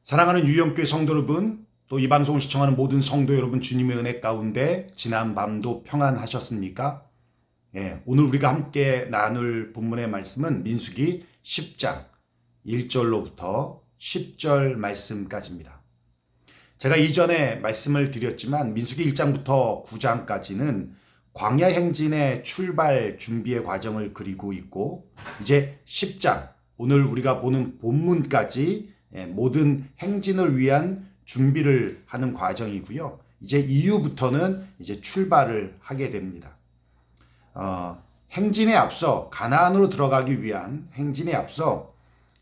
사랑하는 유영교회 성도 여러분, 또 이 방송을 시청하는 모든 성도 여러분, 주님의 은혜 가운데 지난 밤도 평안하셨습니까? 오늘 우리가 함께 나눌 본문의 말씀은 민수기 10장 1절로부터 10절 말씀까지입니다. 제가 이전에 말씀을 드렸지만 민수기 1장부터 9장까지는 광야 행진의 출발 준비의 과정을 그리고 있고, 이제 10장, 오늘 우리가 보는 본문까지 모든 행진을 위한 준비를 하는 과정이고요. 이제 이후부터는 이제 출발을 하게 됩니다. 행진에 앞서 가나안으로 들어가기 위한 행진에 앞서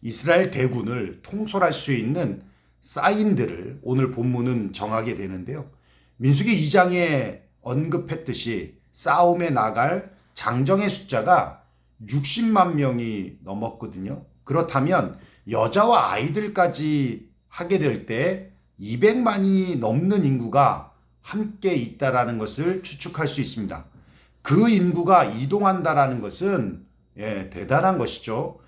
이스라엘 대군을 통솔할 수 있는 사인들을 오늘 본문은 정하게 되는데요. 민수기 2장에 언급했듯이 싸움에 나갈 장정의 숫자가 60만 명이 넘었거든요. 그렇다면 여자와 아이들까지 하게 될 때 200만이 넘는 인구가 함께 있다라는 것을 추측할 수 있습니다. 그 인구가 이동한다라는 것은 대단한 것이죠.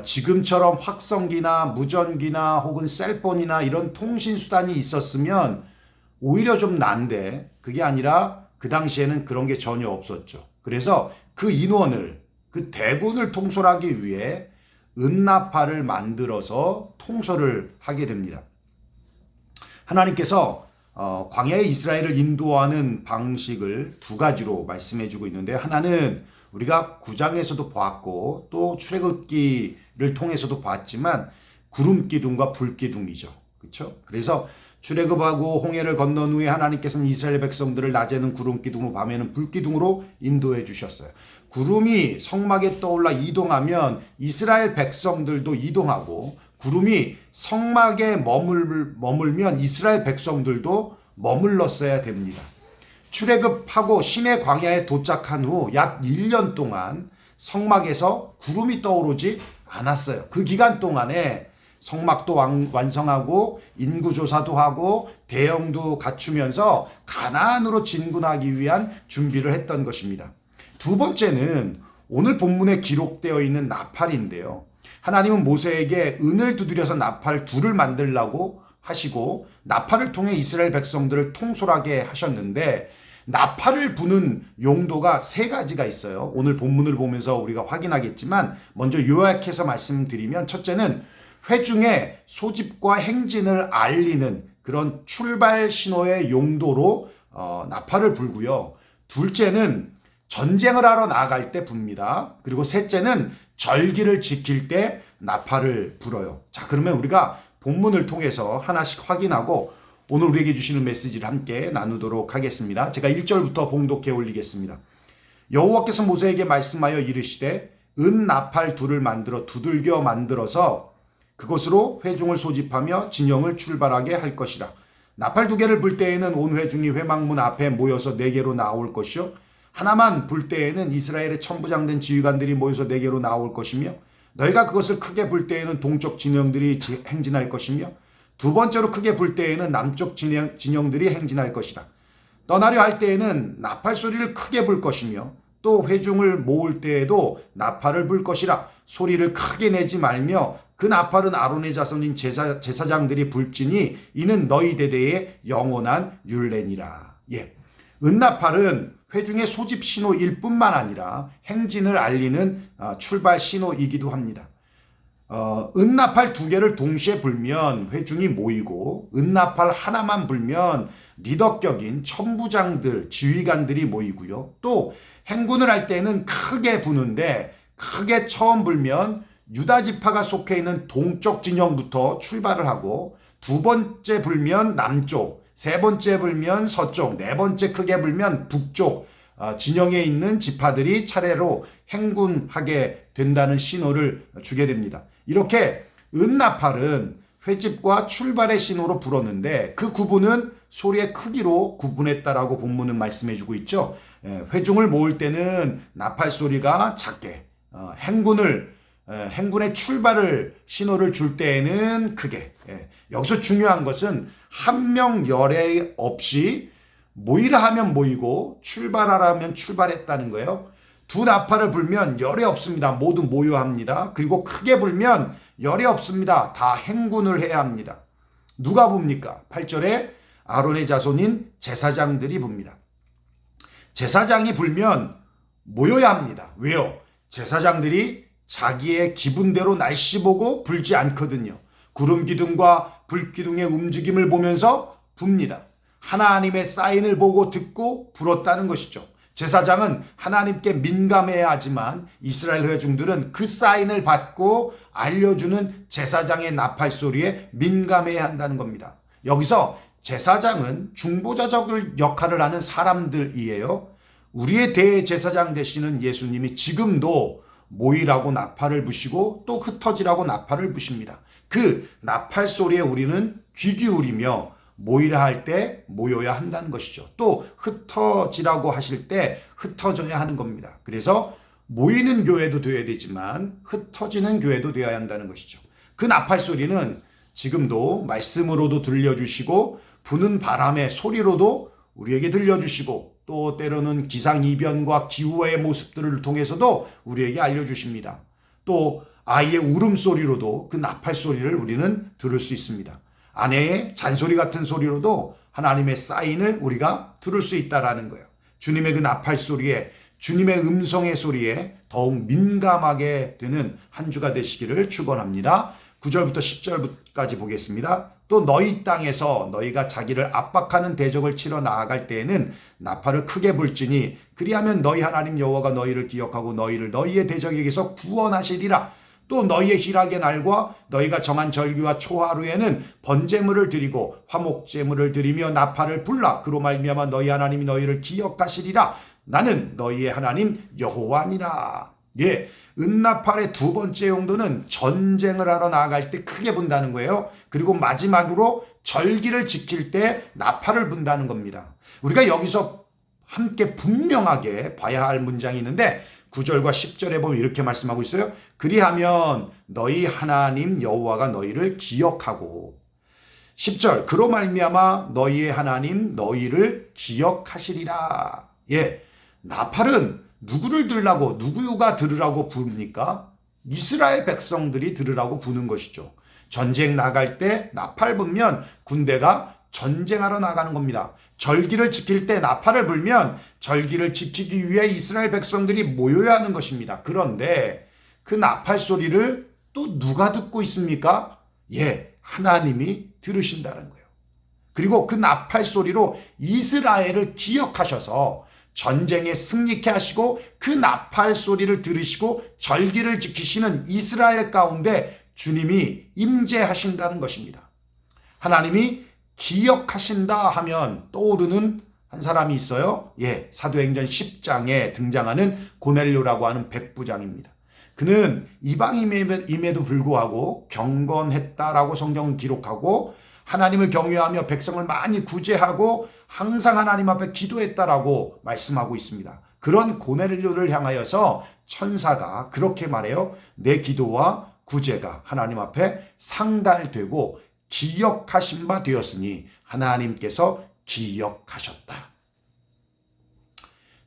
지금처럼 확성기나 무전기나 혹은 셀폰이나 이런 통신 수단이 있었으면 오히려 좀 난데, 그게 아니라 그 당시에는 그런 게 전혀 없었죠. 그래서 그 인원을, 그 대군을 통솔하기 위해 은나팔을 만들어서 통솔을 하게 됩니다. 하나님께서 광야의 이스라엘을 인도하는 방식을 두 가지로 말씀해 주고 있는데, 하나는 우리가 9장에서도 보았고 또 출애굽기를 통해서도 봤지만 구름기둥과 불기둥이죠. 그렇죠? 그래서 출애굽하고 홍해를 건넌 후에 하나님께서는 이스라엘 백성들을 낮에는 구름기둥으로 밤에는 불기둥으로 인도해 주셨어요. 구름이 성막에 떠올라 이동하면 이스라엘 백성들도 이동하고, 구름이 성막에 머물면 이스라엘 백성들도 머물렀어야 됩니다. 출애굽하고 시내 광야에 도착한 후 약 1년 동안 성막에서 구름이 떠오르지 않았어요. 그 기간 동안에 성막도 완성하고 인구조사도 하고 대형도 갖추면서 가나안으로 진군하기 위한 준비를 했던 것입니다. 두 번째는 오늘 본문에 기록되어 있는 나팔인데요. 하나님은 모세에게 은을 두드려서 나팔 둘을 만들라고 하시고 나팔을 통해 이스라엘 백성들을 통솔하게 하셨는데, 나팔을 부는 용도가 세 가지가 있어요. 오늘 본문을 보면서 우리가 확인하겠지만 먼저 요약해서 말씀드리면, 첫째는 회중의 소집과 행진을 알리는 그런 출발 신호의 용도로 나팔을 불고요. 둘째는 전쟁을 하러 나아갈 때 붑니다. 그리고 셋째는 절기를 지킬 때 나팔을 불어요. 자, 그러면 우리가 본문을 통해서 하나씩 확인하고 오늘 우리에게 주시는 메시지를 함께 나누도록 하겠습니다. 제가 1절부터 봉독해 올리겠습니다. 여호와께서 모세에게 말씀하여 이르시되 은 나팔 둘을 만들어 두들겨 만들어서 그것으로 회중을 소집하며 진영을 출발하게 할 것이라. 나팔 두 개를 불 때에는 온 회중이 회막문 앞에 모여서 네 개로 나올 것이요, 하나만 불 때에는 이스라엘의 천부장된 지휘관들이 모여서 네 개로 나올 것이며, 너희가 그것을 크게 불 때에는 동쪽 진영들이 행진할 것이며, 두 번째로 크게 불 때에는 남쪽 진영들이 행진할 것이다. 떠나려 할 때에는 나팔 소리를 크게 불 것이며, 또 회중을 모을 때에도 나팔을 불 것이라. 소리를 크게 내지 말며 그 나팔은 아론의 자손인 제사장들이 불지니 이는 너희 대대의 영원한 율례니라. 은나팔은 회중의 소집 신호일 뿐만 아니라 행진을 알리는 출발 신호이기도 합니다. 은나팔 두 개를 동시에 불면 회중이 모이고, 은나팔 하나만 불면 리더격인 천부장들, 지휘관들이 모이고요. 또 행군을 할 때는 크게 부는데, 크게 처음 불면 유다 지파가 속해 있는 동쪽 진영부터 출발을 하고, 두 번째 불면 남쪽, 세 번째 불면 서쪽, 네 번째 크게 불면 북쪽 진영에 있는 지파들이 차례로 행군하게 된다는 신호를 주게 됩니다. 이렇게 은나팔은 회집과 출발의 신호로 불었는데, 그 구분은 소리의 크기로 구분했다라고 본문은 말씀해주고 있죠. 회중을 모을 때는 나팔 소리가 작게, 행군의 출발을 신호를 줄 때에는 크게. 여기서 중요한 것은 한 명 열애 없이 모이라 하면 모이고 출발하라 하면 출발했다는 거예요. 두 나팔을 불면 열애 없습니다. 모두 모여야 합니다. 그리고 크게 불면 열애 없습니다. 다 행군을 해야 합니다. 누가 붑니까? 8절에 아론의 자손인 제사장들이 붑니다. 제사장이 불면 모여야 합니다. 왜요? 제사장들이 자기의 기분대로 날씨 보고 불지 않거든요. 구름 기둥과 불 기둥의 움직임을 보면서 붑니다. 하나님의 사인을 보고 듣고 불었다는 것이죠. 제사장은 하나님께 민감해야 하지만 이스라엘 회중들은 그 사인을 받고 알려주는 제사장의 나팔 소리에 민감해야 한다는 겁니다. 여기서 제사장은 중보자적 역할을 하는 사람들이에요. 우리의 대제사장 되시는 예수님이 지금도 모이라고 나팔을 부시고 또 흩어지라고 나팔을 부십니다. 그 나팔 소리에 우리는 귀 기울이며 모이라 할 때 모여야 한다는 것이죠. 또 흩어지라고 하실 때 흩어져야 하는 겁니다. 그래서 모이는 교회도 되어야 되지만 흩어지는 교회도 되어야 한다는 것이죠. 그 나팔 소리는 지금도 말씀으로도 들려주시고 부는 바람의 소리로도 우리에게 들려주시고 또 때로는 기상이변과 기후의 모습들을 통해서도 우리에게 알려주십니다. 또 아이의 울음소리로도 그 나팔 소리를 우리는 들을 수 있습니다. 아내의 잔소리 같은 소리로도 하나님의 사인을 우리가 들을 수 있다라는 거예요. 주님의 그 나팔 소리에, 주님의 음성의 소리에 더욱 민감하게 되는 한 주가 되시기를 축원합니다. 9절부터 10절까지 보겠습니다. 또 너희 땅에서 너희가 자기를 압박하는 대적을 치러 나아갈 때에는 나팔을 크게 불지니 그리하면 너희 하나님 여호와가 너희를 기억하고 너희를 너희의 대적에게서 구원하시리라. 또 너희의 희락의 날과 너희가 정한 절기와 초하루에는 번제물을 드리고 화목제물을 드리며 나팔을 불라. 그로 말미암아 너희 하나님이 너희를 기억하시리라. 나는 너희의 하나님 여호와니라. 예, 은나팔의 두 번째 용도는 전쟁을 하러 나아갈 때 크게 분다는 거예요. 그리고 마지막으로 절기를 지킬 때 나팔을 분다는 겁니다. 우리가 여기서 함께 분명하게 봐야 할 문장이 있는데 9절과 10절에 보면 이렇게 말씀하고 있어요. 그리하면 너희 하나님 여호와가 너희를 기억하고 10절 그로 말미암아 너희의 하나님 너희를 기억하시리라. 예, 나팔은 누구를 들라고 누구가 들으라고 부릅니까? 이스라엘 백성들이 들으라고 부는 것이죠. 전쟁 나갈 때 나팔 불면 군대가 전쟁하러 나가는 겁니다. 절기를 지킬 때 나팔을 불면 절기를 지키기 위해 이스라엘 백성들이 모여야 하는 것입니다. 그런데 그 나팔 소리를 또 누가 듣고 있습니까? 예, 하나님이 들으신다는 거예요. 그리고 그 나팔 소리로 이스라엘을 기억하셔서 전쟁에 승리케 하시고 그 나팔 소리를 들으시고 절기를 지키시는 이스라엘 가운데 주님이 임재하신다는 것입니다. 하나님이 기억하신다 하면 떠오르는 한 사람이 있어요. 예, 사도행전 10장에 등장하는 고넬료라고 하는 백부장입니다. 그는 이방인임에도 불구하고 경건했다라고 성경은 기록하고 하나님을 경외하며 백성을 많이 구제하고 항상 하나님 앞에 기도했다라고 말씀하고 있습니다. 그런 고넬료를 향하여서 천사가 그렇게 말해요. 내 기도와 구제가 하나님 앞에 상달되고 기억하신 바 되었으니 하나님께서 기억하셨다.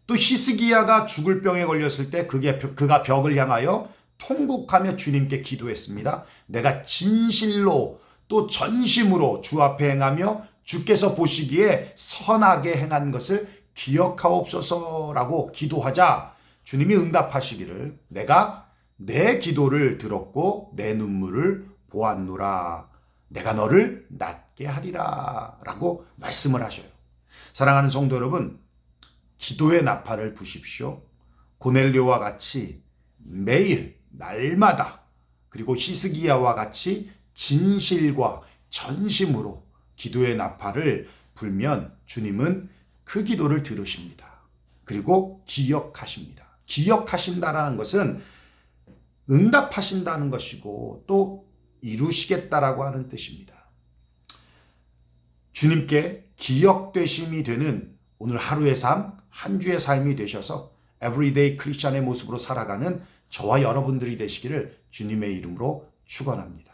또 히스기야가 죽을 병에 걸렸을 때 그가 벽을 향하여 통곡하며 주님께 기도했습니다. 내가 진실로 또 전심으로 주 앞에 행하며 주께서 보시기에 선하게 행한 것을 기억하옵소서라고 기도하자 주님이 응답하시기를 내가 내 기도를 들었고 내 눈물을 보았노라. 내가 너를 낫게 하리라 라고 말씀을 하셔요. 사랑하는 성도 여러분, 기도의 나팔을 부십시오. 고넬료와 같이 매일 날마다 그리고 히스기야와 같이 진실과 전심으로 기도의 나팔을 불면 주님은 그 기도를 들으십니다. 그리고 기억하십니다. 기억하신다라는 것은 응답하신다는 것이고 또 이루시겠다라고 하는 뜻입니다. 주님께 기억되심이 되는 오늘 하루의 삶, 한 주의 삶이 되셔서 에브리데이 크리스찬의 모습으로 살아가는 저와 여러분들이 되시기를 주님의 이름으로 축원합니다.